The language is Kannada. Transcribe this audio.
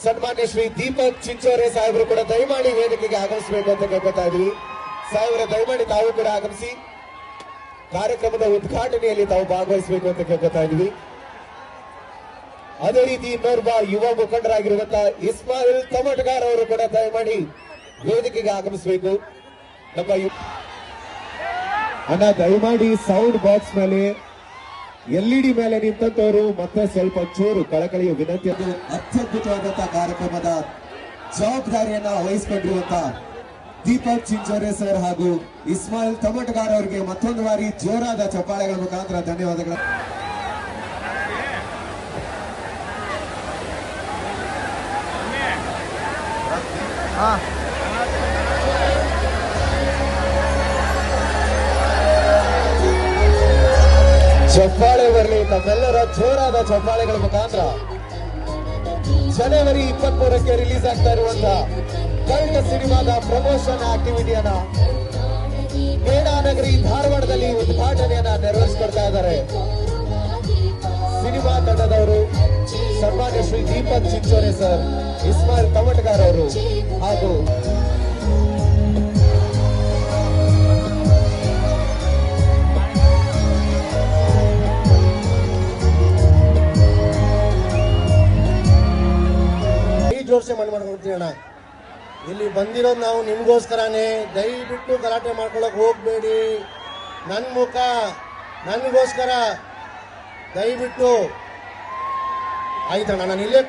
ಸನ್ಮಾನ್ಯ ಶ್ರೀ ದೀಪಕ್ ಚಿಂಚೋರೆ ಸಾಹೇಬರು ಕೂಡ ದಯಮಾಡಿ ವೇದಿಕೆಗೆ ಆಗಮಿಸಬೇಕು ಅಂತ ಕೇಳ್ಕೊತಾ ಇದ್ವಿ. ಸಾಹೇಬರ ದಯಮಾಡಿ ತಾವು ಕೂಡ ಆಗಮಿಸಿ ಕಾರ್ಯಕ್ರಮದ ಉದ್ಘಾಟನೆಯಲ್ಲಿ ತಾವು ಭಾಗವಹಿಸಬೇಕು ಅಂತ ಕೇಳ್ಕೊತಾ ಇದ್ವಿ. ಅದೇ ರೀತಿ ಇನ್ನೋರ್ವ ಯುವ ಮುಖಂಡರಾಗಿರುವಂತಹ ಇಸ್ಮಾಯಿಲ್ ತಮಟಗಾರ್ ಅವರು ಕೂಡ ದಯಮಾಡಿ ವೇದಿಕೆಗೆ ಆಗಮಿಸಬೇಕು. ನಮ್ಮ ಅಣ್ಣ ದಯಮಾಡಿ ಸೌಂಡ್ ಬಾಕ್ಸ್ ಮೇಲೆ ಎಲ್ಇಡಿ ಮೇಲೆ ನಿಂತವರು ಮತ್ತೆ ಸ್ವಲ್ಪ ಚೂರು ಕಳಕಳಿಯ ವಿನಂತಿ. ಅತ್ಯದ್ಭುತವಾದಂತಹ ಕಾರ್ಯಕ್ರಮದ ಜವಾಬ್ದಾರಿಯನ್ನ ವಹಿಸಿಕೊಂಡಿರುವಂತಹ ದೀಪಕ್ ಚಿಂಚೋರೆ ಸರ್ ಹಾಗೂ ಇಸ್ಮಾಯಿಲ್ ತಮಟಗಾರ್ ಅವರಿಗೆ ಮತ್ತೊಂದು ಬಾರಿ ಜೋರಾದ ಚಪ್ಪಾಳೆಗಳ ಮುಖಾಂತರ ಧನ್ಯವಾದಗಳು. ಚಪ್ಪಾಳೆ ಬರಲಿ, ತಮ್ಮೆಲ್ಲರ ಜೋರಾದ ಚಪ್ಪಾಳೆಗಳ ಮುಖಾಂತರ ಜನವರಿ 23ಕ್ಕೆ ರಿಲೀಸ್ ಆಗ್ತಾ ಇರುವಂತಹ ಕಲ್ಟ್ ಸಿನಿಮಾದ ಪ್ರಮೋಷನ್ ಆಕ್ಟಿವಿಟಿಯನ್ನ ಮೇಣನಗರಿ ಧಾರವಾಡದಲ್ಲಿ ಉದ್ಘಾಟನೆಯನ್ನ ನೆರವೇರಿಸಿಕೊಡ್ತಾ ಇದ್ದಾರೆ. ಸಿನಿಮಾ ತಂಡದವರು ಸನ್ಮಾನ್ಯ ಶ್ರೀ ದೀಪಕ್ ಚಿಂಚೋರೆ ಸರ್, ಇಸ್ಮಾಯಿಲ್ ತಮಟಗಾರ್ ಅವರು ಹಾಗೂ ಜೋರ್ಸೆ ಮಾಡ್ಕೊಡ್ತೀನಿ ಅಣ್ಣ. ಇಲ್ಲಿ ಬಂದಿರೋದು ನಾವು ನಿಮ್ಗೋಸ್ಕರನೇ. ದಯವಿಟ್ಟು ಗಲಾಟೆ ಮಾಡ್ಕೊಳಕ್ ಹೋಗ್ಬೇಡಿ. ನನ್ನ ಮುಖ ನನಗೋಸ್ಕರ ದಯವಿಟ್ಟು ಆಯ್ತಣ್ಣ. ನಾನು ಇಲ್ಲೇ